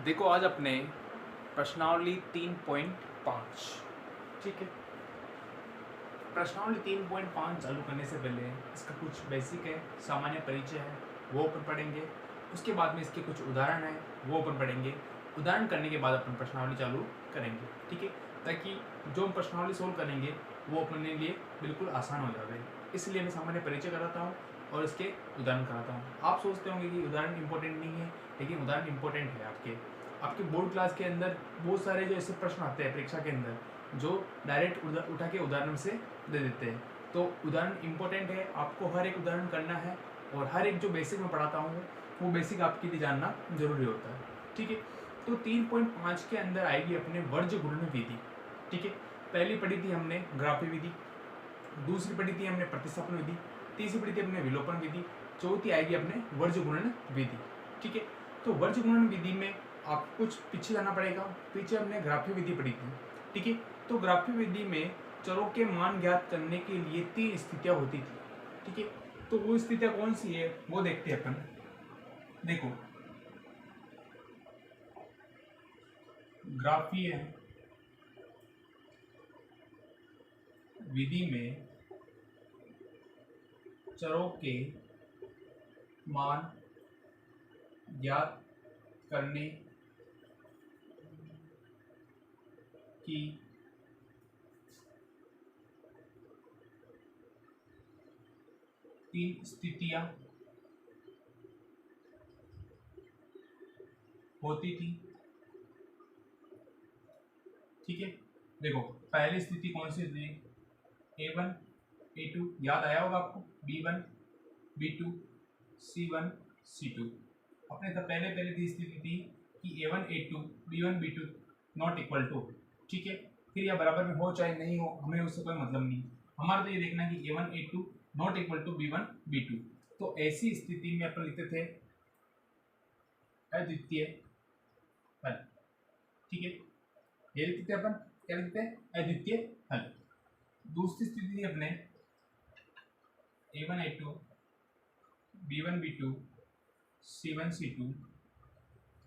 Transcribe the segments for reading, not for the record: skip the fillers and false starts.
देखो आज अपने प्रश्नावली 3.5, ठीक है। प्रश्नावली 3.5 चालू करने से पहले इसका कुछ बेसिक है, सामान्य परिचय है, वो अपन पढ़ेंगे। उसके बाद में इसके कुछ उदाहरण हैं, वो अपन पढ़ेंगे। उदाहरण करने के बाद अपन प्रश्नावली चालू करेंगे, ठीक है, ताकि जो हम प्रश्नावली सोल्व करेंगे वो अपने लिए बिल्कुल आसान हो जाए। इसलिए मैं सामान्य परिचय कराता हूँ और इसके उदाहरण कराता हूँ। आप सोचते होंगे कि उदाहरण इंपॉर्टेंट नहीं है, लेकिन उदाहरण इंपॉर्टेंट है। आपके बोर्ड क्लास के अंदर बहुत सारे जो ऐसे प्रश्न आते हैं परीक्षा के अंदर, जो डायरेक्ट उठा के उदाहरण से दे देते हैं। तो उदाहरण इंपॉर्टेंट है, आपको हर एक उदाहरण करना है और हर एक जो बेसिक में पढ़ाता हूँ वो बेसिक आपके लिए जानना जरूरी होता है, ठीक है। तो 3.5 के अंदर आएगी अपने वर्ज गुणन विधि, ठीक है। पहली पढ़ी थी हमने ग्राफी विधि, दूसरी पढ़ी थी हमने प्रतिस्थापन विधि, तीसरी पढ़ी थी हमने विलोपन विधि, चौथी आएगी अपने वर्ज गुणन विधि, ठीक है। तो वर्ज गुणन विधि में आपको कुछ पीछे जाना पड़ेगा। पीछे हमने ग्राफी विधि पढ़ी थी, ठीक है। तो ग्राफी विधि में चरों के मान ज्ञात करने के लिए 3 स्थितियां होती थी, ठीक है। तो वो स्थितियां कौन सी है वो देखते हैं अपन। देखो, ग्राफीय विधि में चरों के मान ज्ञात करने की तीन स्थितियां होती थी, ठीक है। देखो, पहली स्थिति कौन सी थी? A1 A2, याद आया होगा आपको, B1 B2 C1 C2। अपने तो पहले की स्थिति थी कि A1 A2 B1 B2 not equal to, ठीक है। फिर यह बराबर में हो चाहे नहीं हो, हमें उससे कोई मतलब नहीं। हमारा तो ये देखना कि A1 A2 not equal to B1 B2। तो ऐसी स्थिति में अपन लिखते थे अद्वितीय हल, ठीक है। ये लिखते थे अपन, क्या लिखते हैं? अद्वितीय हल। दूसरी स्थिति थी अपने A1 A2 B1 B2 C1 C2।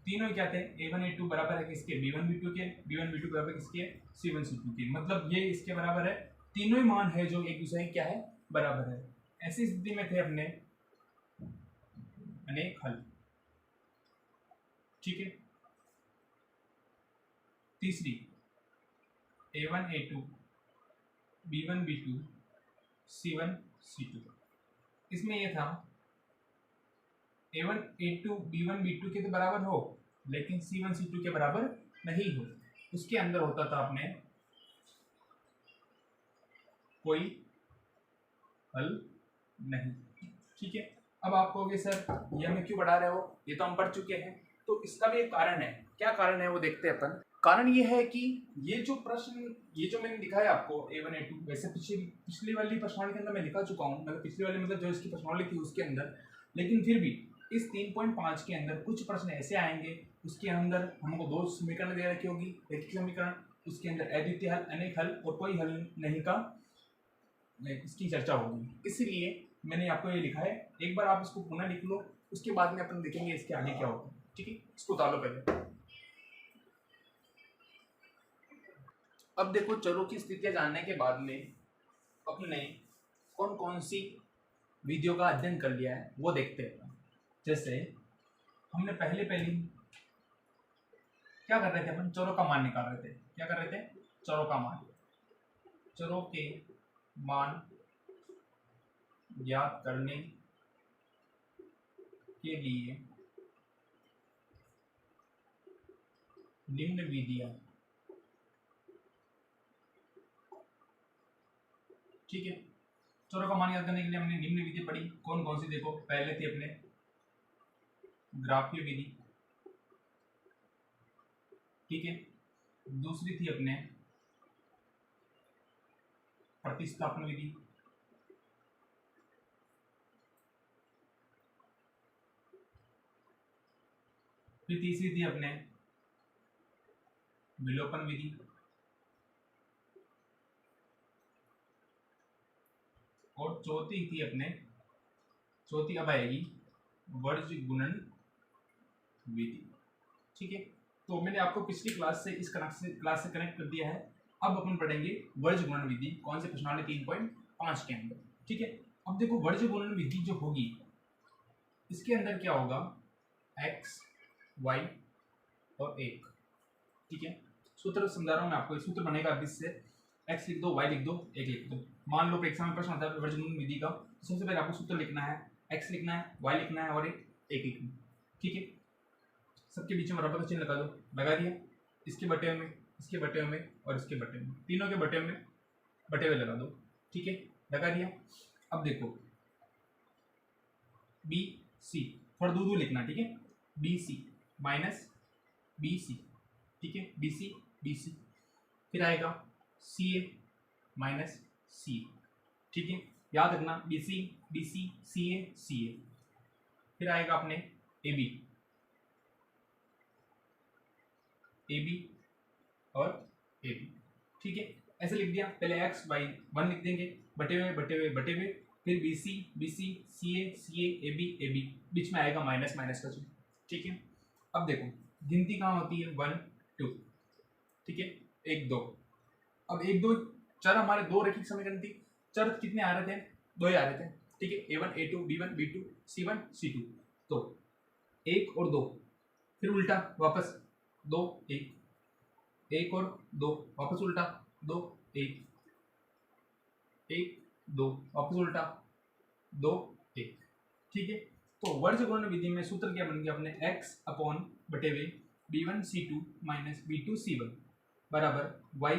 तीनों क्या थे? A1 A2 बराबर है किसके? B1 B2 के। B1 B2 बराबर किसके? C1 C2 के। मतलब ये इसके बराबर है, तीनों ही मान है जो एक दूसरे के क्या है? बराबर है। ऐसी स्थिति में थे अपने अनेक हल, ठीक है। तीसरी A1 A2 B1 B2 C1 C2। इसमें यह था A1 A2 B1 B2 के तो बराबर हो, लेकिन C1 C2 के बराबर नहीं हो। उसके अंदर होता था अपने कोई हल नहीं, ठीक है। अब आप कहोगे सर ये हमें क्यों पढ़ा रहे हो, ये तो हम पढ़ चुके हैं। तो इसका भी एक कारण है। क्या कारण है वो देखते हैं अपन। कारण ये है कि ये जो प्रश्न, ये जो मैंने दिखाया आपको A1 A2, वैसे पिछली वाली प्रश्नावली के अंदर मैं दिखा चुका हूँ, मतलब पिछली वाली मतलब जो इसकी प्रश्नावली थी उसके अंदर। लेकिन फिर भी इस 3.5 के अंदर कुछ प्रश्न ऐसे आएंगे, उसके अंदर हमको 2 समीकरण दे रखी होगी, रैखिक समीकरण, उसके अंदर अद्वितीय हल, अनेक हल और कोई हल नहीं का इसकी चर्चा होगी। इसलिए मैंने आपको ये लिखा है। एक बार आप इसको पुनः लिख लो, उसके बाद में अपन देखेंगे इसके आगे क्या होता है, ठीक है। इसको उतार लो पहले। अब देखो, चरों की स्थितियां जानने के बाद में अपने कौन कौन सी विधियों का अध्ययन कर लिया है वो देखते हैं। जैसे हमने पहले क्या कर रहे थे अपन? चरों का मान निकाल रहे थे। क्या कर रहे थे? चरों का मान। चरों के मान ज्ञात करने के लिए निम्न विधियां, ठीक है। चरों का मान ज्ञात करने के लिए हमने निम्न विधि पढ़ी। कौन कौन सी? देखो, पहले थी अपने ग्राफीय विधि, ठीक है। दूसरी थी अपने प्रतिस्थापन विधि, फिर तीसरी थी अपने विलोपन विधि, और चौथी अब आएगी वर्ज गुणन विधि, ठीक है। तो मैंने आपको पिछली क्लास से क्लास से कनेक्ट कर दिया है। अब अपन पढ़ेंगे वर्ज गुणन विधि, कौन से प्रश्नावली 3.5 के अंदर। ठीक है, अब देखो वर्ज गुणन विधि जो होगी इसके अंदर क्या होगा, x y और 1। ठीक है, सूत्र समझा रहा हूँ मैं आपको। सूत्र बनेगा अब इससे x लिख दो, y लिख दो, 1 लिख दो। मान लो एग्जाम में प्रश्न आता है वर्ज गुणन विधि का, तो सबसे पहले आपको सूत्र लिखना है, x लिखना है, y लिखना है और 1 लिखना है। ठीक है, सबके बीच में बराबर का चिन्ह लगा दो, लगा दिया। इसके बटे में, इसके बटे में और इसके बटे में, तीनों के बटे में बटे हुए लगा दो। ठीक है, लगा दिया। अब देखो बी सी, थोड़ा दूर दूर लिखना। ठीक है, b c minus b c. ठीक है, बी सी, फिर आएगा सी ए माइनस सी। ठीक है, याद रखना बी सी सी ए। फिर आएगा अपने ए बी और ए बी। ठीक है, ऐसे लिख दिया। पहले x y 1 लिख देंगे, बटे हुए, फिर B C C A B, बीच में आएगा माइनस का चिन्ह। ठीक है, अब देखो गिनती कहाँ होती है, 1 2। ठीक है, 1 2। अब 1 2 चर हमारे दो रैखिक समीकरण थी। चर कितने आ रहे थे, 2 ही आ रहे थे। ठीक है, a1 a2 b1 b2 c1 c2। तो 1 और 2, फिर उल्टा वापस 2 1 और 2 वापस उल्टा 2 1 1 2 वापस उल्टा 2 1। ठीक है, तो वर्ज गुणन विधि में सूत्र क्या बन गया अपने, x अपॉन बटे हुए b1 c2 minus b2 c1 बराबर y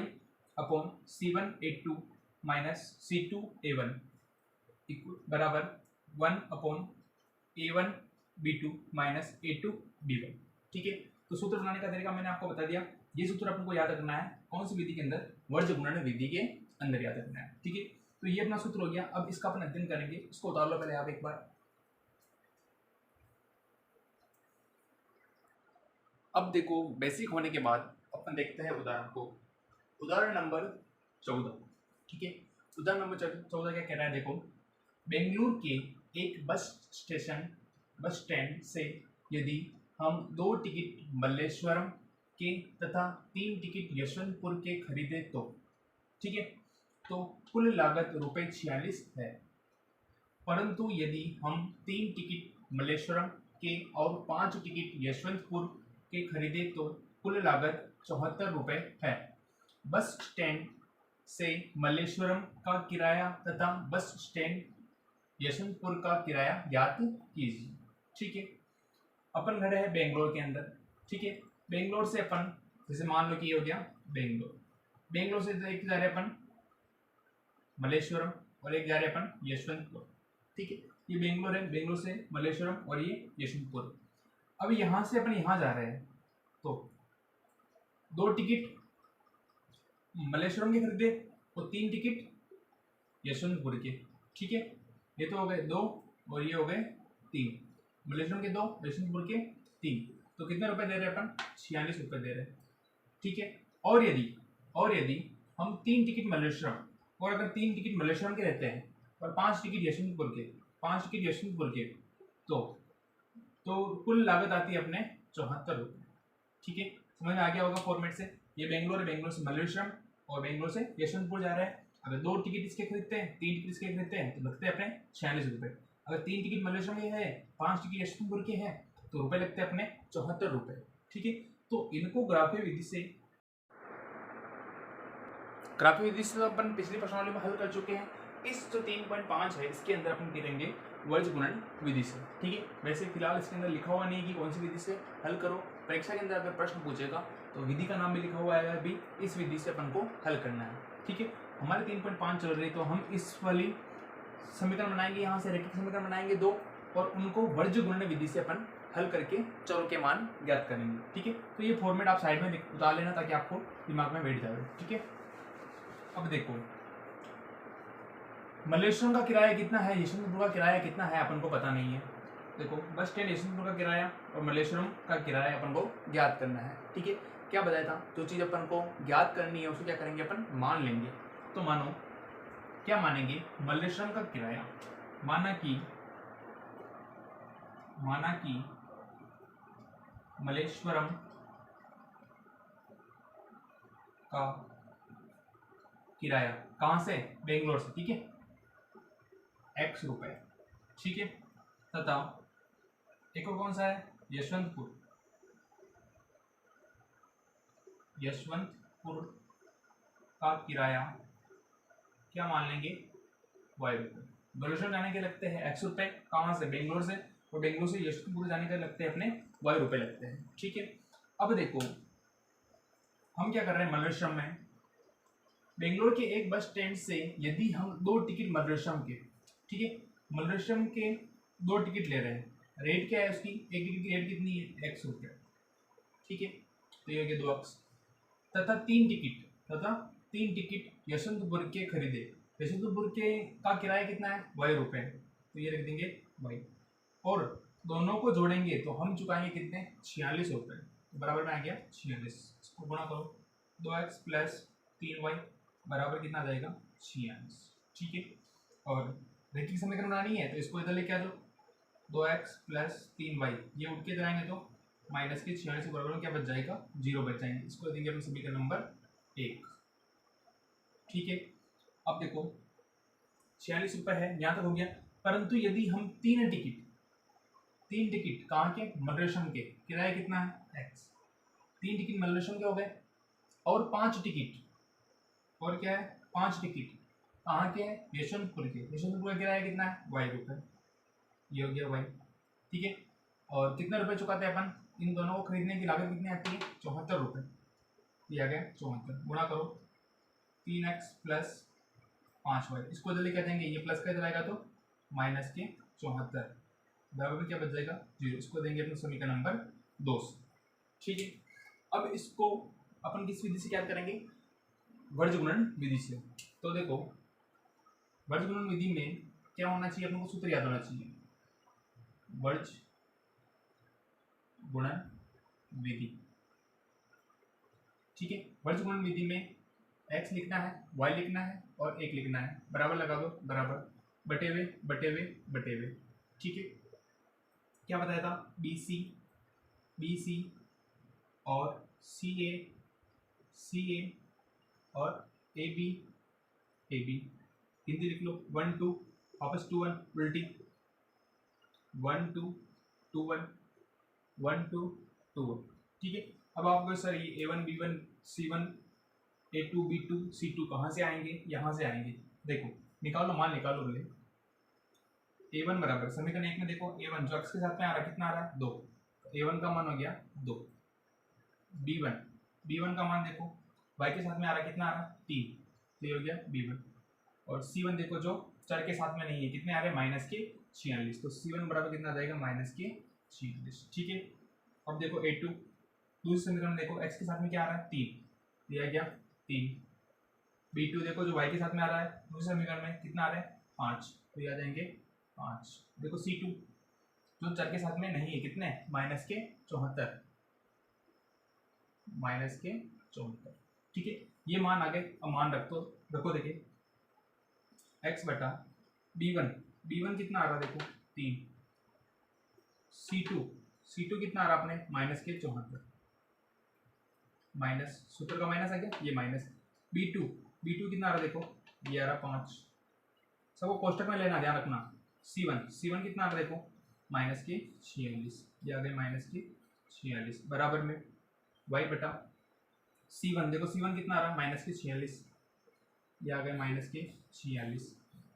upon c1 a2 minus c2 a1 बराबर 1 upon a1 b2 minus a2 b1। ठीक है, तो सूत्र बनाने का तरीका मैंने आपको बता दिया। ये सूत्र अपन को याद रखना है कौन सी विधि के अंदर, वर्ज गुणन विधि के अंदर याद रखना है। ठीक है, तो ये अपना सूत्र हो गया। अब इसका अपन अध्ययन करेंगे, इसको उतार लो पहले आप एक बार। अब देखो बेसिक होने के बाद अपन देखते हैं उदाहरण को। उदाहरण नंबर 14। ठीक है, उदाहरण नंबर 14 क्या कह रहा है, देखो बेंगलुरु के एक बस स्टैंड से यदि हम 2 टिकट मल्लेश्वरम के तथा 3 टिकट यशवंतपुर के खरीदे तो, ठीक है, तो कुल लागत ₹46 है। परंतु यदि हम 3 टिकट मल्लेश्वरम के और 5 टिकट यशवंतपुर के खरीदे तो कुल लागत ₹74 है। बस स्टैंड से मल्लेश्वरम का किराया तथा बस स्टैंड यशवंतपुर का किराया ज्ञात कीजिए। ठीक है, अपन खड़े हैं बेंगलोर के अंदर। ठीक है, बेंगलोर से अपन जैसे मान लो कि ये हो गया बेंगलोर से एक जा रहे अपन मल्लेश्वरम और एक जा रहे अपन यशवंतपुर। ठीक है, ये बेंगलोर है, बेंगलोर से मल्लेश्वरम और ये यशवंतपुर। अब यहाँ से अपन यहाँ जा रहे हैं तो 2 टिकट मल्लेश्वरम के खरीदे और 3 टिकट यशवंतपुर के। ठीक है, ये तो हो गए 2 और ये हो गए 3, मल्लेश्वरम के 2 यशवंतपुर के 3। तो कितने रुपए दे रहे हैं अपन, ₹46 दे रहे हैं। ठीक है, और यदि हम 3 टिकट मल्लेश्वरम और अगर 3 टिकट मल्लेश्वरम के रहते हैं और 5 टिकट यशवंतपुर के तो कुल लागत आती है अपने ₹74। ठीक है, समझ में आ गया होगा फॉर्मेट से। ये बेंगलोर है, बेंगलोर से मल्लेश्वरम और बेंगलोर से यशवंतपुर जा रहा है। अगर 2 टिकट इसके खरीदते हैं, 3 टिकट इसके खरीदते हैं तो लगते हैं अपने ₹46। अगर 3 टिकट मल्लेश्वरम के है, 5 टिकट यशवंतपुर के हैं तो रुपए लगते हैं अपने ₹74। ठीक है, तो इनको ग्राफीय विधि से अपन पिछली प्रश्नावली में हल कर चुके हैं। इस जो 3.5 है इसके अंदर अपन करेंगे वर्ज गुणन विधि से। ठीक है, वैसे फिलहाल इसके अंदर लिखा हुआ नहीं है कि कौन सी विधि से हल करो। परीक्षा के अंदर अगर प्रश्न पूछेगा तो विधि का नाम भी लिखा हुआ है, अभी इस विधि से अपन को हल करना है। ठीक है, हमारे 3.5 चल रही तो हम इस वाली समीकरण बनाएंगे, यहाँ से रैखिक समीकरण बनाएंगे 2 और उनको वर्ज गुणन विधि से अपन हल करके चरों के मान ज्ञात करेंगे। ठीक है, तो ये फॉर्मेट आप साइड में उतार लेना ताकि आपको दिमाग में बैठ जाए। ठीक है, अब देखो मल्लेश्वरम का किराया कितना है, यशवंतपुर का किराया कितना है अपन को पता नहीं है। देखो बस स्टैंड यशवंतपुर का किराया और मल्लेश्वरम का किराया अपन को ज्ञात करना है। ठीक है, क्या बताया था, जो चीज़ अपन को ज्ञात करनी है उसको क्या करेंगे अपन मान लेंगे। तो मानो क्या मानेंगे, मल्लेश्वरम का किराया माना कि मल्लेश्वरम का किराया, कहाँ से, बेंगलोर से, ठीक है, x रुपए, ठीक है, तथा एक और कौन सा है, यशवंतपुर का किराया क्या मान लेंगे, y रुपए। बलेश्वर जाने के लगते हैं x रुपए, कहाँ से, बेंगलोर से, और बेंगलोर से यशवंतपुर जाने के लगते हैं अपने y रुपए लगते हैं, ठीक है। अब देखो हम क्या कर रहे हैं, मल्लेश्वरम में बेंगलोर के एक बस स्टैंड से यदि हम 2 टिकट मल्लेश्वरम के, ठीक है, मल्लेश्वरम के 2 टिकट ले रहे हैं, रेट क्या है उसकी, एक टिकट की रेट कितनी है, x रुपये, ठीक है, तो ये हो गया 2x, तथा 3 टिकट यशवंतपुर के खरीदे, यशवंतपुर के का किराया कितना है, y रुपये, तो ये लिख देंगे y, और दोनों को जोड़ेंगे तो हम चुकाएंगे कितने, 46 रुपये, तो बराबर में आ गया 46, इसको गुणा करो, 2x प्लस 3y बराबर कितना आ जाएगा, 46, ठीक है। और रैखिक समीकरण बनानी है तो इसको इधर लेके आ जाओ, 2x प्लस 3y, ये उठ के जाएंगे तो माइनस के 46 बराबर क्या बच जाएगा, 0 बच जाएंगे, इसको देंगे अपने समीकरण नंबर 1, ठीक है। अब देखो 46 रुपये है, यहाँ तक हो गया, परंतु यदि हम 3 टिकट कहाँ के, मल्लेश्वरम के, किराया कितना है, x, 3 टिकट मल्लेश्वरम के हो गए, और 5 टिकट, और क्या है, 5 टिकट कहाँ के हैं, यशवंतपुर के, यशवंतपुर का किराया कितना है, y रुपये, ये हो गया y, ठीक है। और कितने रुपए चुकाते हैं अपन, इन दोनों को खरीदने की लागत कितनी आती है, 74 रुपये, दिया गया 74, गुणा करो 3x प्लस 5y, इसको जल्दी कह देंगे, ये प्लस का इधर आएगा तो माइनस के 74 बराबर में क्या बच जाएगा, 0, इसको देंगे अपने समीकरण नंबर 2, ठीक है। अब इसको अपन किस विधि से क्या करेंगे, वर्ज गुणन विधि से। तो देखो वर्ज गुणन विधि में क्या होना चाहिए, अपने को सूत्र याद होना चाहिए, वर्ज गुणन विधि, ठीक है। वर्ज गुणन विधि में x लिखना है, y लिखना है और 1 लिखना है, बराबर लगा दो, बराबर बटे हुए, ठीक है। क्या बताया था, BC और CA और AB हिंदी लिख लो, 1 2 वापस 2 1 उल्टी, 1 2 2 1 1 2 2 1, ठीक है। अब आपको सर ये A1 B1 C1 A2 B2 C2 कहाँ से आएंगे, यहाँ से आएंगे, देखो निकालो, मान निकालो बोले, A1 बराबर समीकरण 1 में देखो A1 जो x के साथ में आ रहा है कितना आ रहा है, 2, A1 का मान हो गया 2, B1 का मान देखो y के साथ में आ रहा है कितना आ रहा है, 3, तो ये हो गया B1, और C1 देखो जो चर के साथ में नहीं है, कितने आ रहे हैं, माइनस के 46, तो C1 बराबर कितना आ जाएगा, माइनस के 46, ठीक है। अब देखो A2 दूसरे समीकरण देखो x के साथ में क्या आ रहा है, 3, दिया गया 3, B2 देखो जो y के साथ में आ रहा है दूसरे समीकरण में कितना आ रहा है, 5, तो ये आ जाएंगे 5, देखो C2 जो चर के साथ में नहीं है, कितने, माइनस के 74, ठीक है। ये मान आ गए, अब मान रखो देखिए x बटा B1 कितना आ रहा है, देखो 3, C2 कितना आ रहा अपने, माइनस के 74, माइनस सूत्र का माइनस आ गया, ये माइनस, B2 कितना आ रहा देखो, ये आ रहा 5, सबको कोष्टक में लेना, ध्यान रखना, C1 कितना आ रहा देखो, माइनस के 46, ये आ गए माइनस के 46, बराबर में y बटा C1, देखो C1 कितना आ रहा है, माइनस के 46, ये आ गए माइनस के 46,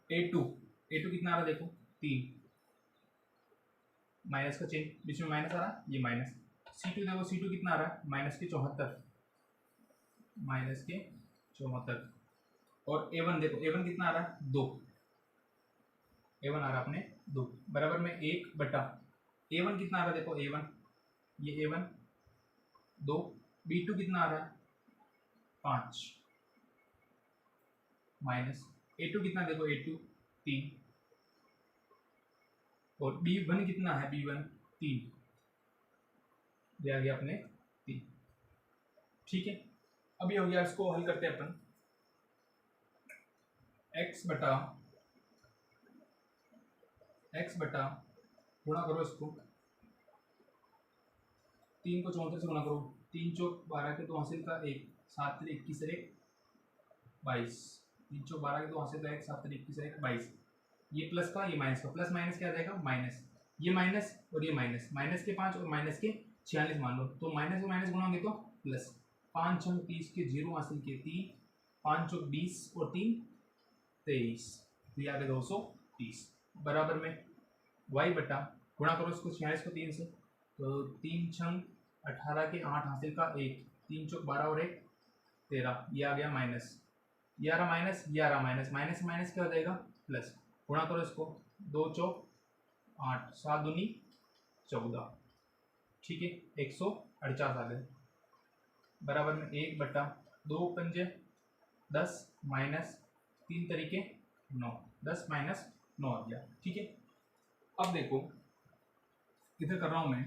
A2 कितना आ रहा देखो, 3, माइनस का चिन्ह बीच में माइनस आ रहा, ये माइनस, C2 देखो C2 कितना आ रहा है, माइनस के 74, और A1 देखो A1 कितना आ रहा है, 2, A1 आ रहा अपने 2, बराबर में 1 बटा A1 कितना आ रहा है, देखो A1, ये A1 2, B2 कितना आ रहा है 5, माइनस A2 कितना देखो, A2 3, और B1 कितना है, B1 3, दिया गया अपने 3, ठीक है। अब ये हो गया, इसको हल करते हैं अपन, x बटा गुणा करो इसको, 3 को 34 से गुणा करो, 3 चौक 12 के, तो हासिल का 1, 7 3 21 और 1 22, 3 चौक 12 के 2 हाथ से तो 1, 7 3 21 और 1 22, ये प्लस का ये माइनस का, प्लस माइनस क्या आ जाएगा माइनस, ये माइनस और ये माइनस, माइनस के 5 और माइनस के 46 मान लो, तो माइनस और माइनस गुणोगे तो प्लस, 5 6 30 के 0 हासिल के 3, 5 चौक 20 और 3 23, तो ये आ गया 230 बराबर में y बटा गुणा करो इसको 46 को 3 से, तो 3 छंग 18 के 8 हासिल का 1, 3 चौक 12 और 1 13, ये आ गया माइनस, ये आ रहा माइनस, ये आ रहा माइनस, माइनस माइनस क्या हो जाएगा प्लस, गुणा करो इसको 2 चौक 8, 7 दूनी 14, ठीक है 148 आ गए बराबर में 1 बटा 2 पंजे 10 माइनस 3 तरीके 9, 10 माइनस 9 आ गया, ठीक है। अब देखो इधर कर रहा हूं मैं,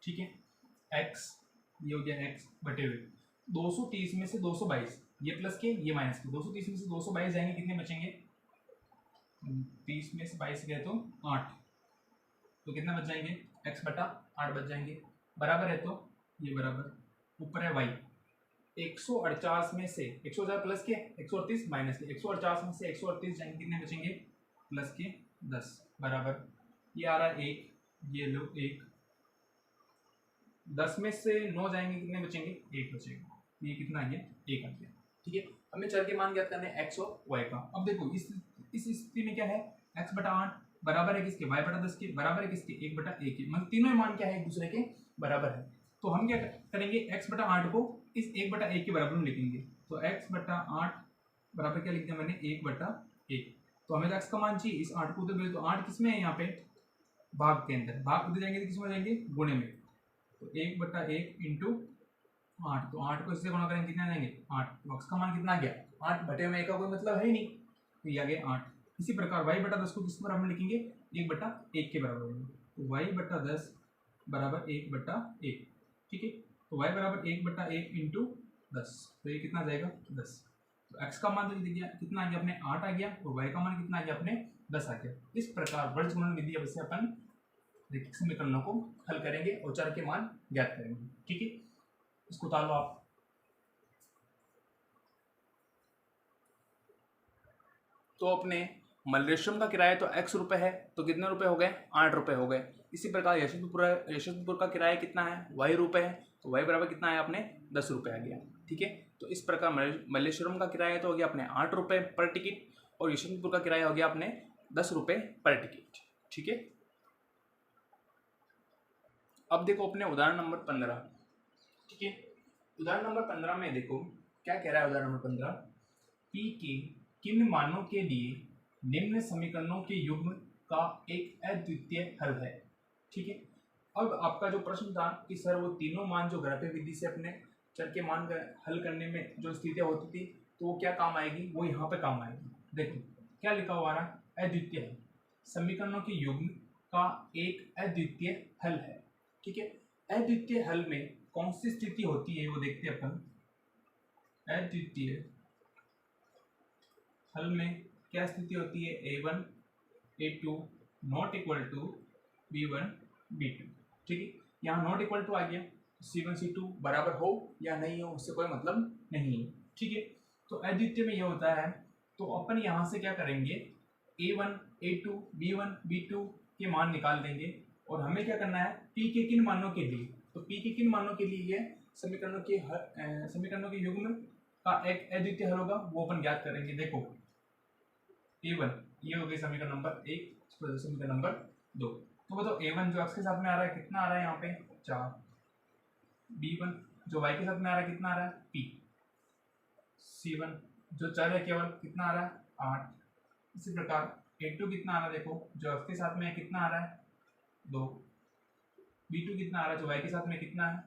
ठीक है, x ये हो गया x बटे हुए 230 में से 222, ये प्लस के ये माइनस के, 230 में से 222 जाएंगे कितने बचेंगे, 30 में से 22 गए तो 8, तो कितना बच जाएंगे x बटा 8 बच जाएंगे, बराबर है तो ये बराबर ऊपर है y, 148 में से 148 प्लस के 138 माइनस के, 148 में से 138 जाएंगे कितने बचेंगे प्लस के 10 बराबर, ये आ रहा है 1, ये लो 1, 10 में से 9 जाएंगे कितने बचेंगे 1 बचेगा, ये कितना आ गया 1 आ गया, ठीक है। हमें चर के मान ज्ञात करने हैं x और y का। अब देखो इस स्थिति में क्या है, x बटा 8 बराबर है किसके, y बटा 10 के, बराबर है किसके 1 बटा 1 के, मतलब तीनों मान क्या है एक दूसरे के बराबर है, तो हम क्या करेंगे x बटा 8 को इस 1 बटा 1 के बराबर में लिखेंगे, तो x बटा 8 बराबर क्या लिख दिया मैंने 1 बटा 1, तो हमें तो x का मान चाहिए, इस 8 को उधर, तो 8 किस में है यहाँ पे भाग के अंदर, भाग उधर जाएंगे तो किस में जाएंगे गुणे में, तो 1 बटा 1 इंटू 8, तो 8 को इससे गुणा करेंगे कितना जाएंगे 8, तो x का मान कितना आ गया 8 बटे में 1 का कोई मतलब है ही नहीं, तो ये आ गया 8। इसी प्रकार y बटा 10 को किस बराबर में लिखेंगे 1 बटा 1 के बराबर में, तो y बटा 10 बराबर 1 बटा 1, ठीक है, तो y बराबर 1 बटा 1 इंटू 10, तो ये कितना जाएगा 10, तो x का मान तो लिख दिया कितना आ गया अपने 8 आ गया, तो y का मान कितना आ गया अपने 10 आ गया। इस प्रकार वर्गमूल विधि अब से अपन रैखिक समीकरणों को हल करेंगे और चर के मान ज्ञात करेंगे, ठीक है, इसको उतारो आप। तो अपने मल्लेश्वरम का किराया तो x रुपए है, तो कितने रुपए हो गए 8 रुपए हो गए। इसी प्रकार यशवंतपुर का किराया कितना है y रुपए है, तो y बराबर कितना है अपने 10 रुपए आ गया, ठीक है। तो इस प्रकार मल्लेश्वरम का किराया तो हो गया अपने 8 रुपए पर टिकट और यशवंतपुर का किराया हो गया अपने 10 रुपए पर टिकट, ठीक है। अब देखो अपने उदाहरण नंबर 15, ठीक है, उदाहरण नंबर 15 में देखो क्या कह रहा है उदाहरण नंबर 15, p के किन मानों के लिए निम्न समीकरणों के युग्म का एक अद्वितीय हल है, ठीक है। अब आपका जो प्रश्न था कि सर वो तीनों मान जो ग्राफीय विधि से अपने चर के मान हल करने में जो स्थितियां होती थी तो वो क्या काम आएगी, वो यहाँ पे काम आएगी। देखो क्या लिखा हुआ है, अद्वितीय हल, समीकरणों के युग्म का एक अद्वितीय हल है, ठीक है। अद्वितीय हल में कौन सी स्थिति होती है वो देखते हैं अपन। अद्वितीय हल में क्या स्थिति होती है, a1 a2 not equal to b1 b2, ठीक है। यहाँ नॉट इक्वल टू आ गया, c1 c2 बराबर हो या नहीं हो उससे कोई मतलब नहीं है, ठीक है। तो अद्वितीय में यह होता है, तो अपन यहाँ से क्या करेंगे a1 a2 b1 b2 के मान निकाल देंगे और हमें क्या करना है p के किन मानों के लिए, तो p के किन मानों के लिए ये समीकरणों के युग्म का एक अद्वितीय हल होगा वो अपन ज्ञात करेंगे। देखो a1 ये हो गई समीकरण नंबर 1, समीकरण नंबर 2, तो बताओ a1 जो x के साथ में आ रहा है कितना आ रहा है यहाँ पे 4, b1 जो y के साथ में आ रहा है कितना आ रहा है p, c1 जो चर है केवल कितना आ रहा है 8, इसी प्रकार a2 कितना आ रहा है देखो जो x के साथ में है कितना आ रहा है 2, b2 कितना आ रहा है जो y के साथ में कितना है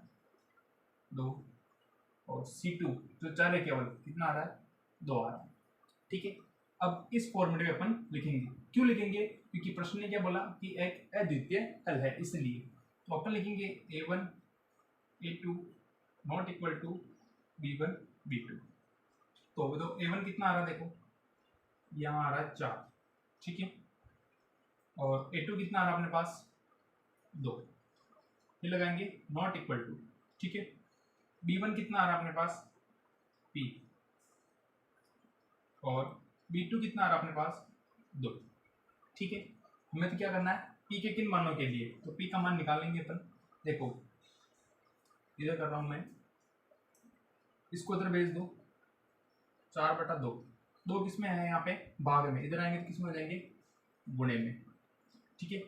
2, और c2 जो चर है केवल कितना आ रहा है 2 आ रहा है, ठीक है। अब इस फॉर्मूले में अपन लिखेंगे, क्यों लिखेंगे क्योंकि प्रश्न ने क्या बोला कि एक अद्वितीय हल है इसलिए, तो अपन लिखेंगे a1 a2 not equal to b1 b2, तो a1 कितना आ रहा है देखो यहाँ आ रहा है 4, ठीक है, और a2 कितना आ रहा है अपने पास 2, ये लगाएंगे नॉट इक्वल टू, ठीक है। B1 कितना आ रहा है अपने पास P, और B2 कितना आ रहा है अपने पास 2। ठीक है, हमें तो क्या करना है P के किन मानों के लिए, तो P का मान निकालेंगे अपन। देखो इधर कर रहा हूं मैं, इसको इधर भेज दो, 4/2, 2 किस में है यहाँ पे भाग में, इधर आएंगे तो किस में हो जाएंगे गुणे में। ठीक है,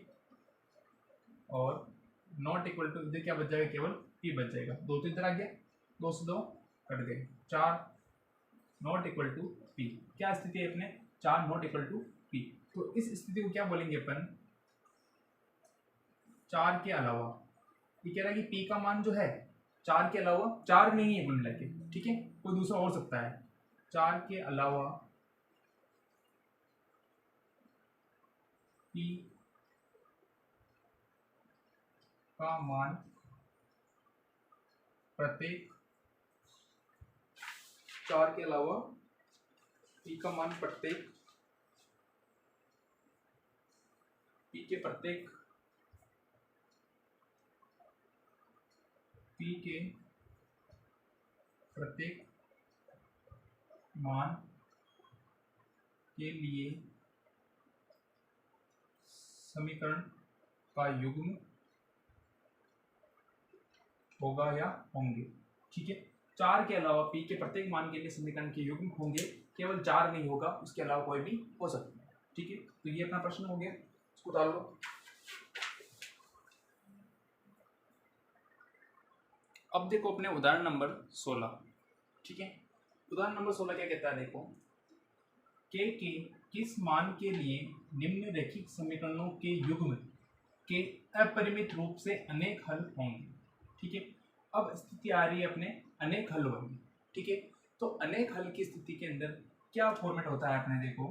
और नॉट इक्वल टू इधर क्या बच जाएगा, केवल P बच जाएगा, 2 तो इधर आ गया, 2 से 2 कट गए, 4 नॉट इक्वल टू P। क्या स्थिति है अपने 4 नॉट इक्वल टू P, तो इस स्थिति को क्या बोलेंगे अपन 4 के अलावा। ये कह रहा है कि P का मान जो है 4 के अलावा 4 नहीं है कुल मिला के। ठीक है, कोई दूसरा हो सकता है, 4 के अलावा P का मान प्रत्येक, 4 के अलावा P का मान प्रत्येक, P के प्रत्येक, P के प्रत्येक मान के लिए समीकरण का युग्म होगा या होंगे। ठीक है, 4 के अलावा P के प्रत्येक मान के लिए समीकरण के युग्म होंगे, केवल 4 नहीं होगा, उसके अलावा कोई भी हो सकता है। ठीक है, तो ये अपना प्रश्न हो गया, इसको डाल लो। अब देखो अपने उदाहरण नंबर 16। ठीक है, उदाहरण नंबर 16 क्या कहता है, देखो के किस मान के लिए निम्नलिखित समीकरणों के युग्म के अपरिमित रूप से अनेक हल होंगे। ठीक है, अब स्थिति आ रही है अपने अनेक हल होंगे। ठीक है, तो अनेक हल की स्थिति के अंदर क्या फॉर्मेट होता है अपने, देखो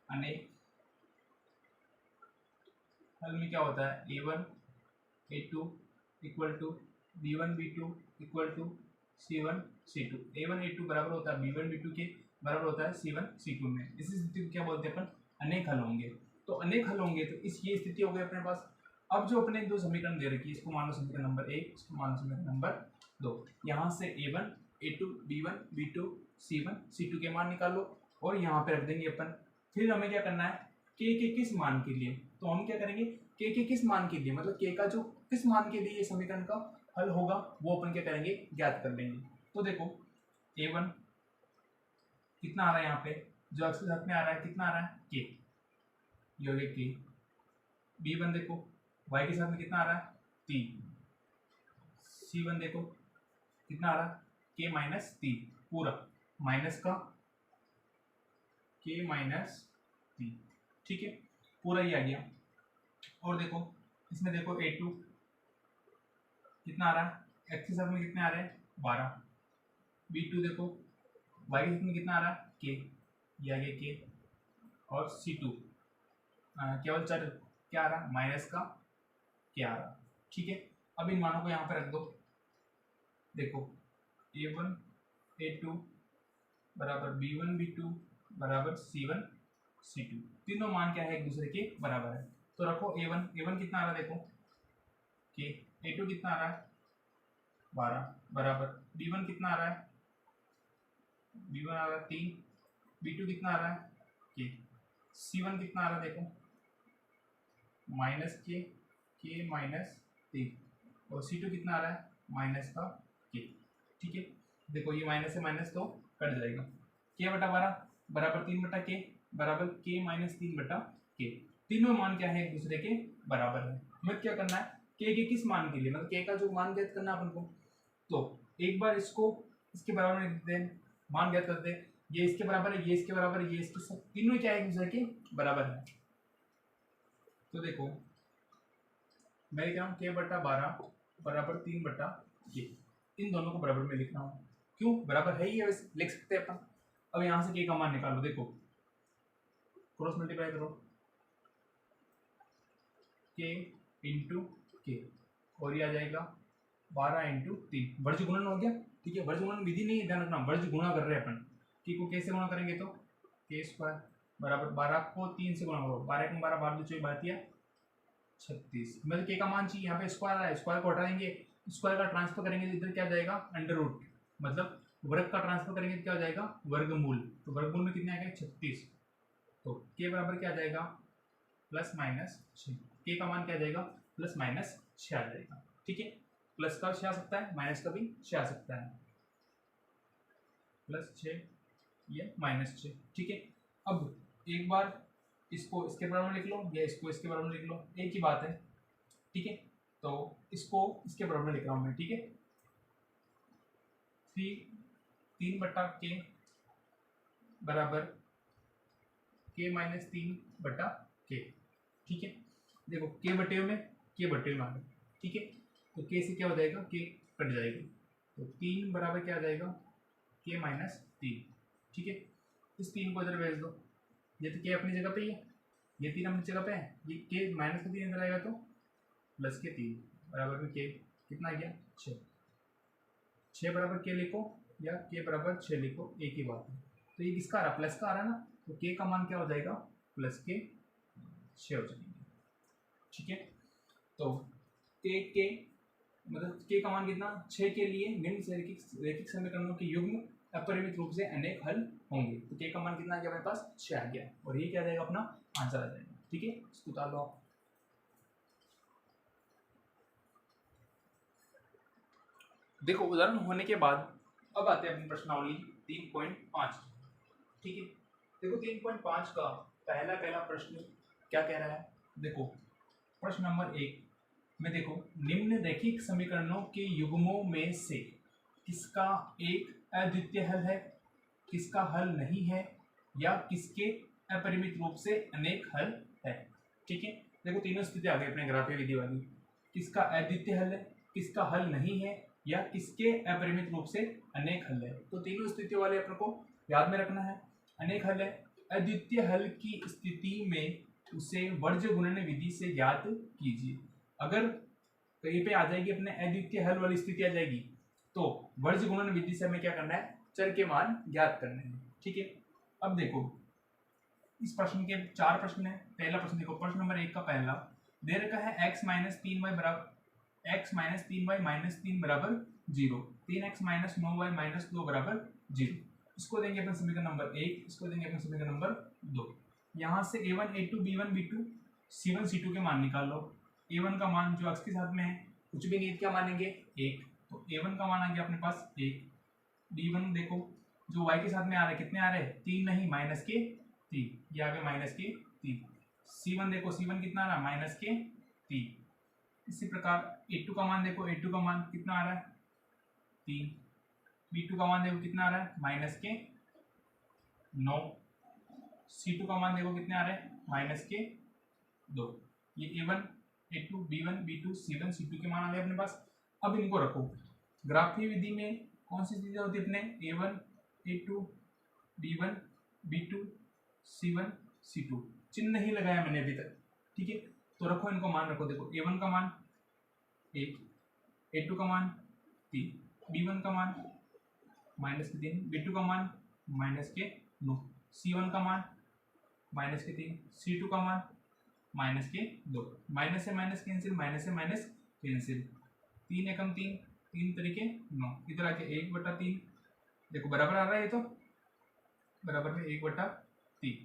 अनेक हल में क्या होता है A1 A2 equal to B1 B2 equal to C1 C2, A1 A2 बराबर होता है B1 B2 के बराबर होता है C1 C2 में। इसी स्थिति को क्या बोलते हैं अपन अनेक हल होंगे। तो अनेक हल होंगे तो इस ये स्थिति हो गई अपने पास। अब जो अपने दो समीकरण दे रखी है, इसको मान लो समीकरण नंबर 1, इसको मान लो समीकरण नंबर 2। यहाँ से A1 A2 B1 B2 C1 C2 के मान निकाल लो और यहाँ पे रख देंगे अपन। फिर हमें क्या करना है के किस मान के लिए, तो हम क्या करेंगे के किस मान के लिए, मतलब के का जो किस मान के लिए ये समीकरण का हल होगा वो अपन क्या करेंगे ज्ञात कर लेंगे। तो देखो A1 कितना आ रहा है यहाँ पे, जो अक्स के साथ में आ रहा है कितना आ रहा है के, ये हो गया के। B1 देखो y के साथ में कितना आ रहा है 3। C1 देखो कितना आ रहा है के माइनस 3, पूरा माइनस का के माइनस 3। ठीक है, पूरा ही आ गया। और देखो इसमें देखो A2 कितना आ रहा है x के साथ में कितने आ रहे हैं 12। B2 देखो y के साथ में कितना आ रहा है के, ये आ गया के। और C2 केवल चर क्या आ रहा है माइनस का क्या आ रहा। ठीक है, अब इन मानों को यहाँ पे रख दो। देखो A1 A2 बराबर B1 B2 बराबर C1 C2, तीनों मान क्या है एक दूसरे के बराबर है। तो रखो A1 कितना आ रहा है देखो के, A2 कितना आ रहा है 12 बराबर B1 कितना आ रहा है B1 आ रहा है 3, B2 कितना आ रहा है के, C1 कितना आ रहा है देखो माइनस के माइनस 3, और C2 कितना आ रहा है माइनस का के। ठीक है, देखो ये माइनस से माइनस तो कट जाएगा, के बटा 12 बराबर 3/के बराबर के माइनस 3/के। तीनों मान क्या है एक दूसरे के बराबर है। हमें क्या करना है के किस मान के लिए, मतलब के का जो मान ज्ञात करना है अपन को। तो एक बार इसको इसके बराबर में लिखते हैं, मान ज्ञात करते हैं, ये इसके बराबर है, ये इसके बराबर है, ये इसके सब तीनों क्या है एक दूसरे के बराबर है। तो देखो मैं लिख रहा हूँ k/12 बराबर 3/के, इन दोनों को बराबर में लिख रहा हूँ, क्यों बराबर है ही है, वैसे लिख सकते हैं अपन। अब यहाँ से के का मान निकालो, देखो क्रॉस मल्टीप्लाई करो के इंटू के, और ये आ जाएगा 12 इंटू 3, वर्ज गुणन हो गया। ठीक है, वर्ज गुणन विधि नहीं है, ध्यान रखना वर्ज गुणा कर रहे हैं अपन। के को कैसे गुणा करेंगे, तो के स्क्वायर बराबर 12 को 3 से गुणा करो, 12 × 12 12 2 24 12 दिया 36। मतलब के का मान चाहिए, यहाँ पे स्क्वायर आ रहा है, स्क्वायर को हटा देंगे, स्क्वायर का ट्रांसफर करेंगे तो इधर क्या जाएगा अंडर रूट, मतलब वर्ग का ट्रांसफर करेंगे तो क्या हो जाएगा वर्गमूल। तो वर्गमूल में कितने आ गए 36। तो के बराबर क्या आ जाएगा प्लस माइनस 6। के का मान क्या आ जाएगा प्लस माइनस 6 आ जाएगा। ठीक है, प्लस का 6 आ सकता है, माइनस का भी 6 आ सकता है, प्लस 6 ये माइनस 6। ठीक है, अब एक बार इसको इसके बराबर लिख लो या इसको इसके बराबर लिख लो, एक ही बात है। ठीक है, तो इसको इसके बराबर लिख रहा हूँ मैं। ठीक है, 3 बटा के बराबर के माइनस 3 बटा के। ठीक है, देखो के बटे में के बटे में आ गया। ठीक है, तो के से क्या हो जाएगा के कट जाएगा, तो 3 बराबर क्या आ जाएगा के माइनस 3। ठीक है, इस 3 को इधर भेज दो, ये तो के अपनी जगह पे ही है, ये 3 अपनी जगह पे है, ये के माइनस का 3 इधर आएगा तो प्लस के 3 बराबर में के कितना आ गया 6। 6 बराबर के लिखो या के बराबर 6 लिखो, एक ही बात है। तो ये किसका आ रहा प्लस का आ रहा है ना, तो के का मान क्या हो जाएगा प्लस के 6 हो जाएंगे। ठीक है, तो के मतलब के का मान कितना 6 के लिए निम्न से रैखिक समीकरणों के युग्म अपरिमित रूप से अनेक हल होंगे। तो के का मान कितना आ गया मेरे पास 6 आ गया, और ये क्या आ जाएगा अपना आंसर आ जाएगा। ठीक है, इसको उतार लो आप। देखो उदाहरण होने के बाद अब आते हैं अपनी प्रश्नावली 3.5। ठीक है, देखो 3.5 का पहला प्रश्न क्या कह रहा है। देखो प्रश्न नंबर 1 में देखो, निम्न रैखिक समीकरणों के युग्मों में से किसका एक अद्वितीय हल है, किसका हल नहीं है, या किसके अपरिमित रूप से अनेक हल है। ठीक है, देखो तीनों स्थिति आ गई अपने ग्राफीय विधि वाली, किसका अद्वितीय हल है, किसका हल नहीं है, या किसके अपरिमित रूप से अनेक हल है। तो तीनों स्थितियों वाले अपने को याद में रखना है। अनेक हल है, अद्वितीय हल की स्थिति में उसे वर्ज गुणन विधि से ज्ञात कीजिए। अगर कहीं पे आ जाएगी अपने अद्वितीय हल वाली स्थिति आ जाएगी, तो वर्ज गुणन विधि से हमें क्या करना है चर के मान ज्ञात करने हैं। ठीक है, अब देखो इस प्रश्न के 4 प्रश्न है। पहला प्रश्न देखो, प्रश्न नंबर 1 का पहला दे रखा है x माइनस 3y बराबर x माइनस 3y माइनस 3 बराबर 0, 3x माइनस 9y माइनस 2 बराबर 0। इसको देंगे अपन समीकरण नंबर 1, इसको देंगे अपन समीकरण नंबर 2। यहाँ से a1 a2 b1 b2 c1 c2 के मान निकाल लो। a1 का मान जो x के साथ में है कुछ भी नहीं, क्या मानेंगे 1, तो a1 का मान आ गया अपने पास 1। b1 देखो जो y के साथ में आ रहा है, कितने आ रहे हैं 3 नहीं माइनस के 3, ये आ गया माइनस के 3। c1 देखो c1 कितना आ रहा है माइनस के 3। इसी प्रकार a2 का मान देखो, a2 का मान कितना आ रहा है 3। b2 का मान देखो कितना आ रहा है माइनस के 9। c2 का मान देखो कितने आ रहे हैं माइनस के 2। ये a1 a2 b1 b2 c1 c2 के मान आ गए अपने पास। अब इनको रखो ग्राफीय विधि में कौन सी चीजें होती है अपने a1 a2 b1 b2 c1 c2, चिन्ह नहीं लगाया मैंने अभी तक। ठीक है, तो रखो इनको मान रखो। देखो a1 का मान 1, a2 का मान 3, b1 का मान माइनस के 3, b2 का मान माइनस के 9, c1 का मान माइनस के 3, c2 का मान माइनस के 2। माइनस से माइनस कैंसिल, माइनस से माइनस कैंसिल, 3 एकम 3, 3 तरीके 9, इधर आके 1/3। देखो बराबर आ रहा है, ये तो बराबर में 1/3।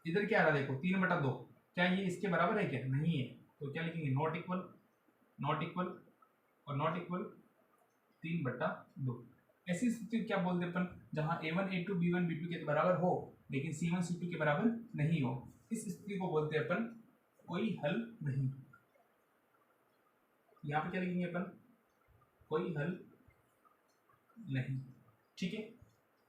इधर क्या आ रहा है देखो 3/2, क्या ये इसके बराबर है क्या नहीं है, तो क्या लिखेंगे नॉट इक्वल, नॉट इक्वल और नॉट इक्वल 3/2। ऐसी स्थिति क्या बोलते हैं अपन जहां a1 a2 b1 b2 के बराबर हो लेकिन c1 c2 के बराबर नहीं हो, इस स्थिति को बोलते हैं अपन कोई हल नहीं। यहाँ पे क्या लिखेंगे अपन कोई हल नहीं। ठीक है,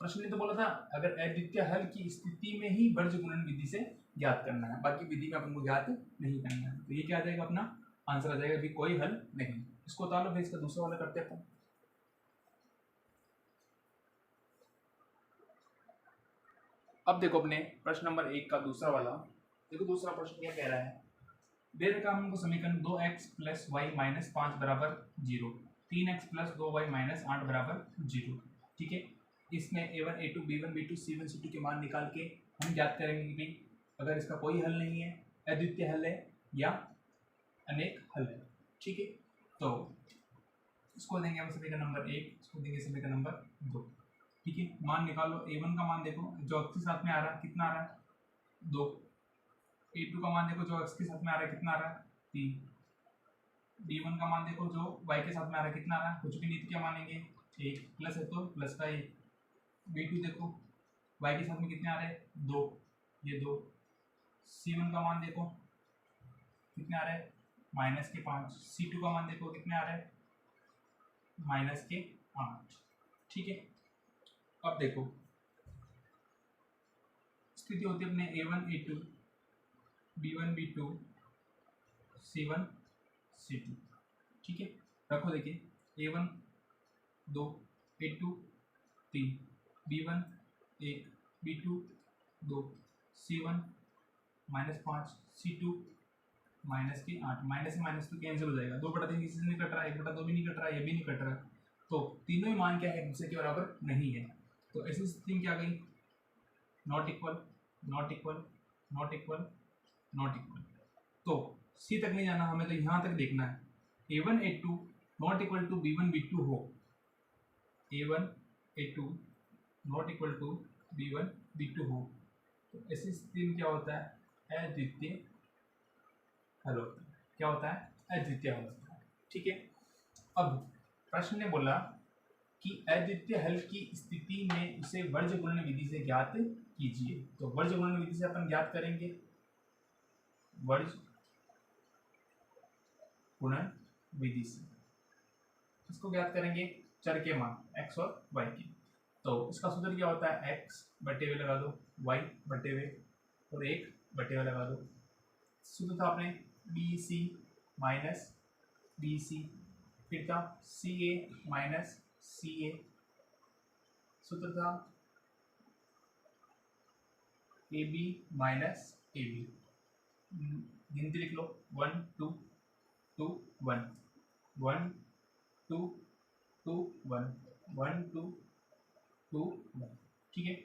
प्रश्न ने तो बोला था अगर अद्वितीय हल की स्थिति में ही वर्ज गुणन विधि से ज्ञात करना है, बाकी विधि में अपन को ज्ञात नहीं करना है। तो ये क्या आ जाएगा अपना आंसर आ जाएगा अभी कोई हल नहीं। इसको उतार लो, फिर इसका दूसरा वाला करते हैं अपन। अब देखो अपने प्रश्न नंबर 1 का दूसरा वाला, देखो दूसरा प्रश्न क्या कह रहा है। दे रखा हमको समीकरण 2x प्लस वाई माइनस 5 बराबर 0, 3x प्लस 2y माइनस 8 बराबर 0। ठीक है, इसमें a1 a2 b1 b2 c1 c2 के मान निकाल के हम ज्ञात करेंगे कि भाई अगर इसका कोई हल नहीं है, अद्वितीय हल है या अनेक हल है। ठीक है, तो इसको देंगे हम सभी का नंबर 1, इसको देंगे सभी का नंबर 2। ठीक है, मान निकालो। a1 का मान देखो जो x के साथ में आ रहा है, कितना आ रहा है 2। a2 का मान देखो जो x के साथ में आ रहा है, कितना आ रहा है 3। b1 का मान देखो जो y के साथ में आ रहा है, कितना आ रहा है, कुछ भी नहीं तो क्या मानेंगे 1, प्लस है तो प्लस का 1। b2 देखो y के साथ में कितने आ रहे हैं 2, ये 2। c1 का मान देखो कितने आ रहे हैं माइनस के 5। c2 का मान देखो कितने आ रहे हैं माइनस के 8। ठीक है, अब देखो स्थिति होती है अपने a1 a2 b1 b2 c1 c2। ठीक है, रखो देखिए a1 2, a2 3, b1 1, b2 2, c1 -5, c2 minus के 8। माइनस से माइनस तो कैंसिल हो जाएगा, 2/3 किसी से नहीं कट रहा है, 1/2 भी नहीं कट रहा है, ये भी नहीं कट रहा है, तो तीनों ही मान क्या है, एक दूसरे के बराबर नहीं है। तो ऐसी स्थिति में क्या गई, not equal not equal not equal not equal. तो सी तक नहीं जाना हमें, तो यहाँ तक देखना है a1 a2 not equal to b1 b2 हो, a1 a2 not equal to b1 b2 हो, तो ऐसी स्थिति में क्या होता है, अद्वितीय हल होता है। क्या होता है, अद्वितीय हल होता है। ठीक है, अब प्रश्न ने बोला कि अद्वितीय हल की स्थिति में उसे वर्ज गुणन विधि से ज्ञात कीजिए। तो वर्ज गुणन विधि से अपन ज्ञात करेंगे, वर्ज गुणन विधि से इसको ज्ञात करेंगे चर के मान x और y के। तो इसका सूत्र क्या होता है, x बटे हुए लगा दो, y बटे हुए और 1 बटे हुए लगा दो। सूत्र था अपने b c minus b c, फिर था c a minus c a, सूत्र था a b minus a b. गिनती लिख लो 1 2 2 1 1 2 2 1 1 2 2 1। ठीक है,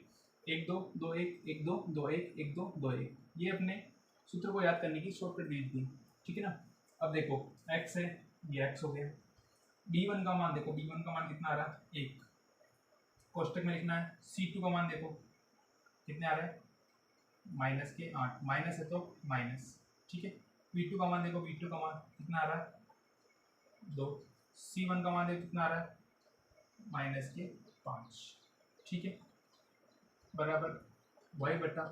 1 2 2 1 1 2 2 1 1 2 2 1, ये अपने सूत्र को याद करने की शॉर्टकट दी थी। ठीक है ना, अब देखो x है, ये x हो गया। b1 का मान देखो, b1 का मान कितना आ रहा है 1, कोष्टक में लिखना है। c2 का मान देखो कितने आ रहे हैं माइनस के 8, माइनस है तो माइनस। ठीक है, b2 का मान देखो, b2 का मान कितना आ रहा है 2, c1 का मान देखो कितना आ रहा है माइनस के 5। ठीक है, बराबर y बटा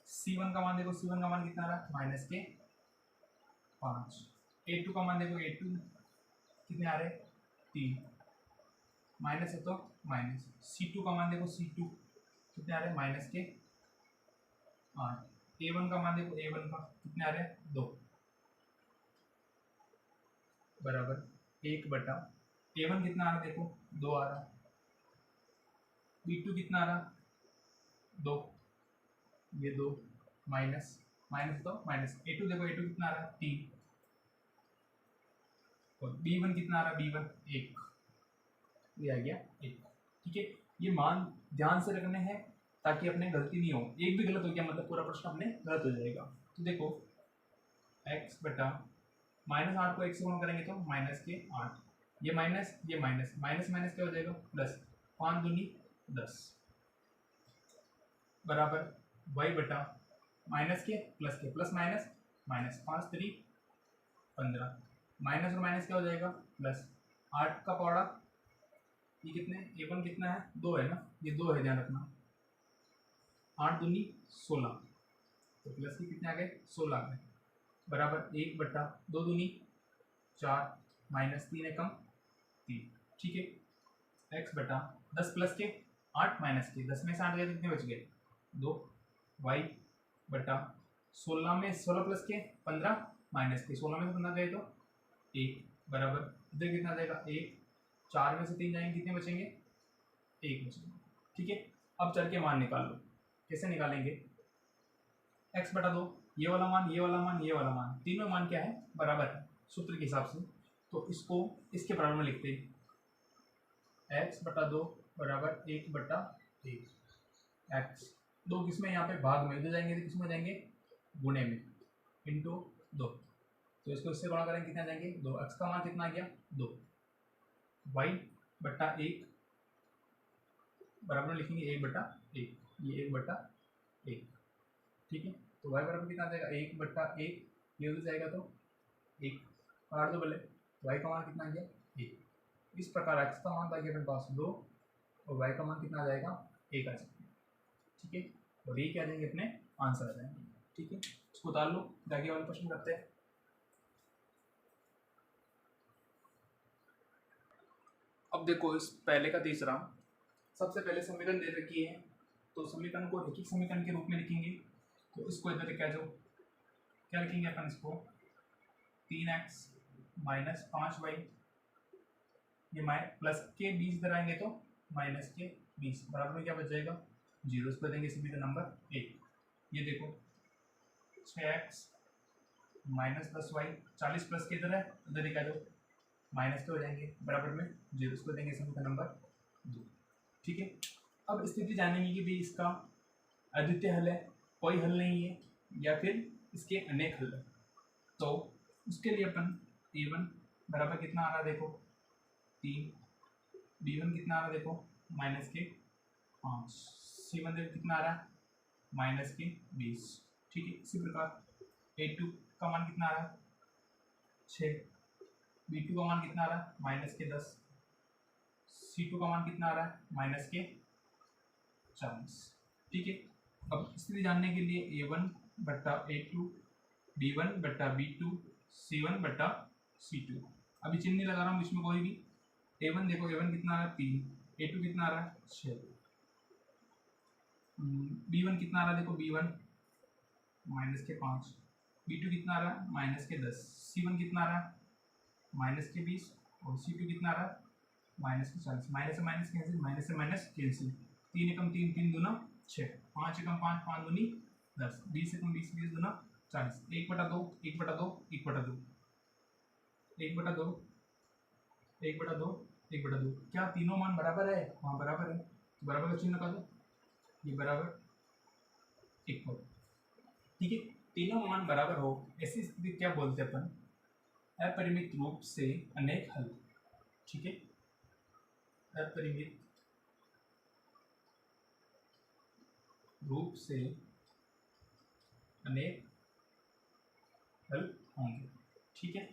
c1 का मान देखो, c1 का मान कितना आ रहा है माइनस के 5। a2 का मान देखो, a2 कितने आ रहे 3, माइनस है तो माइनस। c2 का मान देखो, c2 कितने आ रहे माइनस के 8। a1 का मान देखो, a1 का कितने आ रहे हैं 2, बराबर 1 बटा a1 कितना आ रहा है देखो 2 आ रहा है, b2 कितना आ रहा 2, ये 2 माइनस माइनस तो माइनस। a2 देखो, a2 कितना आ रहा है 3, और b1 कितना आ रहा है b1 1, ये आ गया 1। ठीक है, ये मान ध्यान से रखने हैं ताकि अपने गलती नहीं हो, एक भी गलत हो गया मतलब पूरा प्रश्न अपने गलत हो जाएगा। तो देखो x बटा -8 को 1 से गुणा करेंगे तो माइनस के 8, ये माइनस माइनस माइनस क्या हो जाएगा प्लस, 5 दूनी 10, बराबर y बटा माइनस के प्लस माइनस माइनस 5 3 15, माइनस और माइनस क्या हो जाएगा प्लस, 8 का पौड़ा ये कितने, a1 कितना है 2 है ना, ये 2 है ध्यान रखना, 8 दूनी 16, तो प्लस के कितने आ गए 16 आ गए, बराबर 1 बटा 2 दूनी 4 माइनस 3 है कम 3। ठीक है, x बटा 10 प्लस के 8 माइनस के 10 में से 8 गए, कितने बच गए 2, y बटा 16 में 16 प्लस के 15 माइनस के 16 में से 15 गए तो 1, बराबर इधर कितना आ जाएगा 1, 4 में से 3 जाएंगे कितने बचेंगे 1 बचेंगे। ठीक है, अब चर के मान निकाल लो, कैसे निकालेंगे, x बटा 2, ये वाला मान ये वाला मान ये वाला मान, तीनों मान क्या है बराबर है सूत्र के हिसाब से, तो इसको इसके बराबर में लिखते हैं x बटा 2 बराबर 1 बटा 1, x 2 किसमें यहाँ पे भाग में, इधर जाएंगे तो किसमें जाएंगे गुणे में, इंटू 2, तो इसको इससे गुणा करेंगे, कितना जाएंगे 2। x का मान कितना आ गया 2, y बट्टा 1 बराबर लिखेंगे 1/1, ये 1/1, ठीक है। तो y बराबर कितना आ जाएगा 1/1, ये हो जाएगा तो 1 काट दो पहले, y का मान कितना आ गया 1। इस प्रकार x का मान आ गया अपने पास 2 और y का मान कितना आ जाएगा 1 आ जाएगा, ठीक है। और ये क्या देंगे अपने आंसर आ जाएंगे, ठीक है। इसको उतार लो, आगे वाले क्वेश्चन करते हैं। अब देखो इस पहले का तीसरा, सबसे पहले समीकरण दे रखी है, तो समीकरण को रैखिक समीकरण के रूप में लिखेंगे। तो इसको इधर लेके आ जाओ, क्या लिखेंगे अपन इसको 3x माइनस 5y, ये प्लस के 20 इधर आएंगे तो माइनस के 20 बराबर में क्या बच जाएगा 0। इसको देंगे समीकरण नंबर 1। ये देखो 6x माइनस 10y, 40 प्लस के इधर है, उधर लेके आ जाओ, माइनस के हो जाएंगे बराबर में 0। इसको देंगे समीकरण नंबर 2, ठीक है। अब स्थिति जानेंगे कि भाई इसका अद्वितीय हल है, कोई हल नहीं है, या फिर इसके अनेक हल है। तो उसके लिए अपन a1 बराबर कितना आ रहा है देखो 3, b1 कितना आ रहा है देखो माइनस के 5, c1 देखो कितना आ रहा है माइनस के 20, ठीक है। इसी प्रकार a2 का मान कितना आ रहा है 6, b2 का मान कितना आ रहा है माइनस के 10, c2 का मान कितना आ रहा है माइनस के 40, ठीक है। अब स्थिति जानने के लिए a1 बट्टा a2, b1 बट्टा b2, c1 बट्टा c2, अभी चिन्ह नहीं लगा रहा हूँ इसमें कोई भी। a1 देखो a1 कितना आ रहा है 3, a2 कितना आ रहा है 6, b1 कितना आ रहा है देखो b1 माइनस के 5, b2 कितना आ रहा है माइनस के 10, c1 कितना आ रहा है माइनस के 20 और c2 कितना आ रहा है माइनस के 40। माइनस से माइनस कैंसिल, माइनस से माइनस कैंसिल, 3 एकम 3, 3 दूना 6, 5 एकम 5, 5 दूनी 10, 20 एकम 20, 20 दूना 40, 1/2, 1/2, 1/2, 1/2, 1/2, 1/2। क्या तीनों मान बराबर है? हाँ बराबर है, तो बराबर का चिन्ह लगा दो, ये बराबर इक्वल, ठीक है। तीनों मान बराबर हो ऐसी स्थिति क्या बोलते हैं अपन अपरिमित रूप से अनेक हल, ठीक है। अपरिमित रूप से अनेक हल होंगे, ठीक है।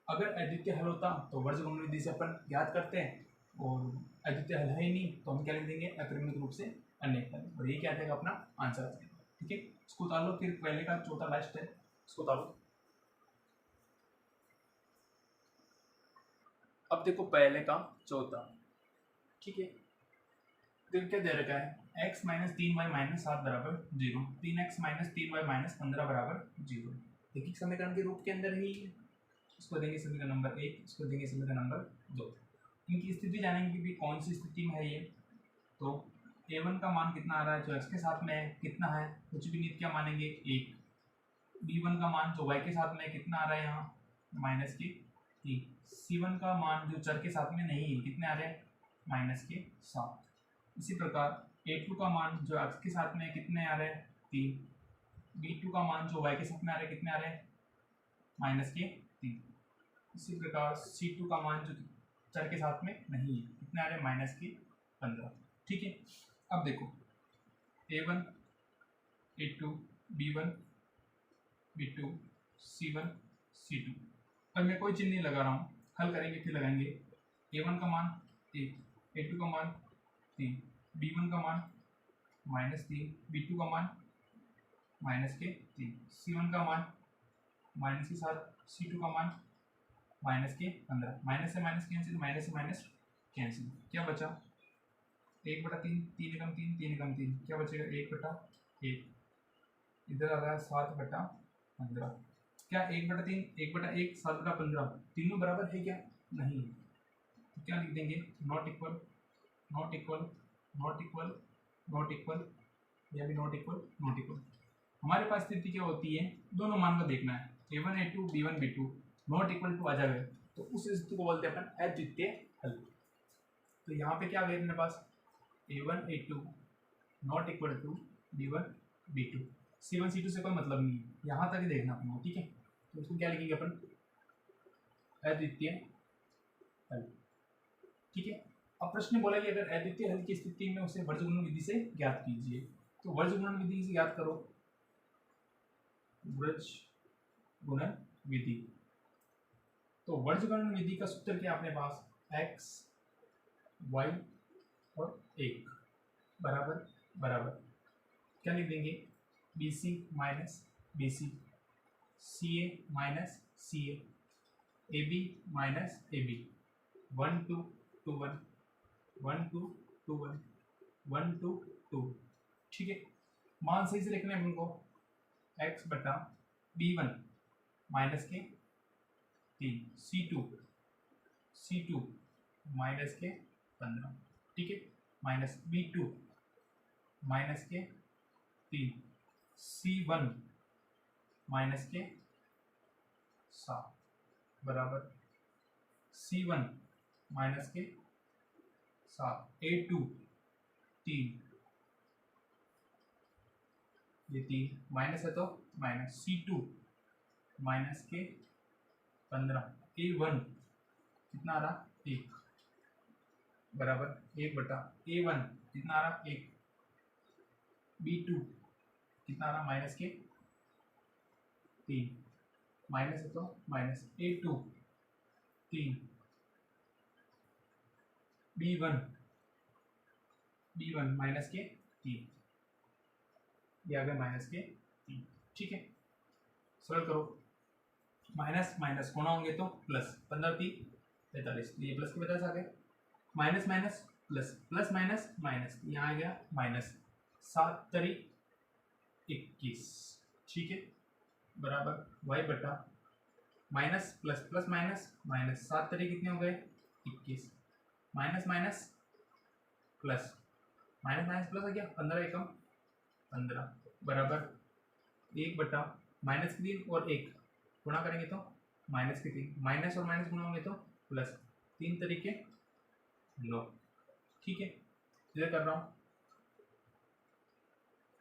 अगर अद्वितीय हल होता तो वर्गमूल विधि से अपन याद करते हैं, और अद्वितीय हल है ही नहीं तो हम क्या लिख देंगे अपरिमित रूप से अनेक हल, और ये क्या आ जाएगा अपना आंसर आ जाएगा, ठीक है। इसको उतार लो, फिर पहले का चौथा लास्ट है, इसको उतार लो। अब देखो पहले का चौथा, ठीक है। देखो क्या दे रखा है x माइनस 3y माइनस 7 बराबर 0, 3x माइनस 3y माइनस 15 बराबर 0, रैखिक समीकरण के रूप के अंदर ही है। इसको देंगे समीकरण नंबर 1, इसको देंगे समीकरण नंबर 2। इनकी स्थिति जानेंगे कि भी कौन सी स्थिति में है ये। तो a1 का मान कितना आ रहा है जो x के साथ में है कितना है, कुछ भी नहीं, क्या मानेंगे 1। b1 का मान जो y के साथ में कितना आ रहा है यहाँ माइनस के 3, c1 का मान जो चर के साथ में नहीं है कितने आ रहे हैं माइनस के 7। इसी प्रकार a2 का मान जो x के साथ में कितने आ रहे हैं 3, b2 का मान जो y के साथ में आ रहे हैं कितने आ रहे हैं माइनस के 3। इसी प्रकार c2 का मान जो चर के साथ में नहीं है कितने आ रहे हैं माइनस के 15, ठीक है। अब देखो a1, a2, b1, b2, c1, c2, अब मैं कोई चिन्ह नहीं लगा रहा हूँ, हल करेंगे फिर लगाएंगे। a1 का मान 1, a2 का मान 3, b1 का मान -3, b2 का मान माइनस के 3, c1 का मान माइनस के 7, c2 का मान माइनस के 15, माइनस से माइनस कैंसिल, माइनस से माइनस कैंसिल, क्या बचा 1/3, 3 एकम 3, 3 एकम 3, क्या बचेगा 1/1, इधर आ रहा है 7/15, क्या 1/3, 1/1, 7/15 तीनों बराबर है क्या? नहीं, तो क्या लिख देंगे not equal, not equal, not equal, not equal, या भी नॉट इक्वल, नॉट इक्वल। हमारे पास स्थिति क्या होती है, दोनों मान को देखना है, a1 a2 b1 b2 not equal to आ जाए तो उस स्थिति को बोलते हैं अपन अद्वितीय हल। तो यहाँ पे क्या आ गया अपने पास a1 a2 not equal to b1 b2, c1 c2 से कोई मतलब नहीं है, यहाँ तक ही देखना अपना, ठीक है। तो उसको क्या लिखेंगे अपन अद्वितीय हल। ठीक है, अब प्रश्न बोला कि अगर अद्वितीय हल की स्थिति में उसे वर्गगुणन विधि से ज्ञात कीजिए। तो वर्गगुणन विधि से ज्ञात करो, वर्गगुणन विधि। तो वर्गगुणन विधि का सूत्र क्या अपने पास, x y और 1 बराबर बराबर क्या लिख देंगे, BC minus BC, CA minus CA, AB minus AB, 1 2 2 1 1 2 2 1 1 2 2। ठीक है, मान सही से लिखने हैं उनको, x बटा B1 माइनस के 3, C2 माइनस के 15। ठीक है, माइनस B2 माइनस के 3, C1 माइनस के 7 बराबर C1 माइनस के 7, A2 3, ये 3 माइनस है तो माइनस, C2 माइनस के 15, A1 कितना आ रहा 1 बराबर 1 बटा A1 कितना आ रहा 1, B2 कितना आ रहा माइनस के 3, माइनस है तो माइनस, A2 3, B1 माइनस के 3, ये आ गया माइनस के 3। ठीक है, सरल करो, माइनस माइनस होना होंगे तो प्लस, 15 3 45, ये प्लस के 50 आ गए, minus minus plus, plus minus minus, यहाँ आ गया माइनस, 7 3 21। ठीक है, बराबर y बटा minus plus plus minus minus, 7 3 कितने हो गए 21, minus minus plus, minus minus plus आ गया, 15 एकम 15 बराबर 1 बटा माइनस के 3 और 1 गुणा करेंगे तो माइनस के 3, माइनस और माइनस गुणा होंगे तो प्लस, 3 तरीके 9। ठीक है, क्लियर कर रहा हूँ,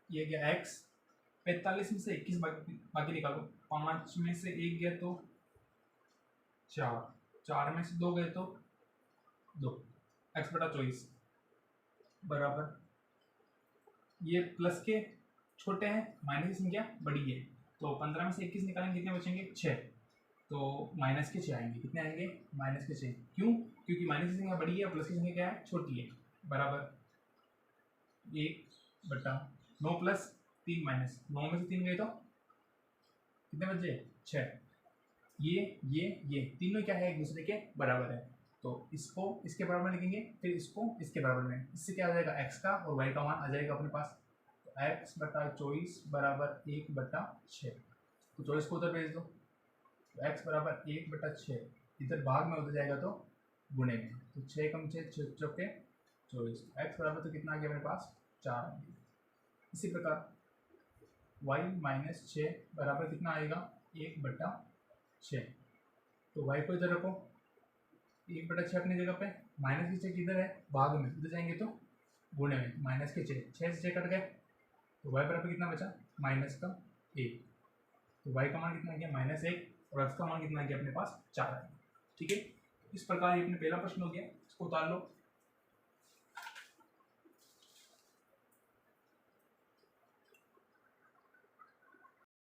ये गया x, 45 में से 21 बाकी निकालो, 5 में से 1 गया तो 4, 4 में से 2 गए तो 2, x बटा 24 बराबर, ये प्लस के छोटे हैं, माइनस की संख्या बड़ी है, तो 15 में से 21 निकालेंगे कितने बचेंगे 6, तो माइनस के 6 आएंगे, कितने आएंगे माइनस के 6, क्यों, क्योंकि माइनस की संख्या बड़ी है और प्लस की संख्या क्या है छोटी है, बराबर 1 बटा 9 प्लस 3 माइनस, 9 में से 3 गए तो कितने बचे 6, ये तीनों क्या है एक दूसरे के बराबर है, तो इसको इसके बराबर लिखेंगे, फिर इसको इसके बराबर में, इससे क्या आ जाएगा x का और y का मान आ जाएगा अपने पास, तो x बटा 24 बराबर 1 बटा 6, तो 24 को उधर भेज दो, तो x बराबर 1 बटा 6, इधर भाग में उधर जाएगा तो गुणे में, तो 6 कम 6 चौके 24, x बराबर तो कितना आ गया मेरे पास 4 आ गया। इसी प्रकार y माइनस 6 बराबर कितना आएगा 1 बटा 6, तो y को इधर रखो, 1 बटा 6 अपनी जगह पे, माइनस की 6 किधर है भाग में, उधर जाएंगे तो गुणे में, माइनस के 6 6 से 6 कट गए, तो y बराबर कितना बचा माइनस का 1, तो y का मान कितना आ गया माइनस 1 और x का मान कितना आ गया अपने पास 4 आ गया। ठीक है, इस प्रकार ये अपने पहला प्रश्न हो गया, इसको उतार लो।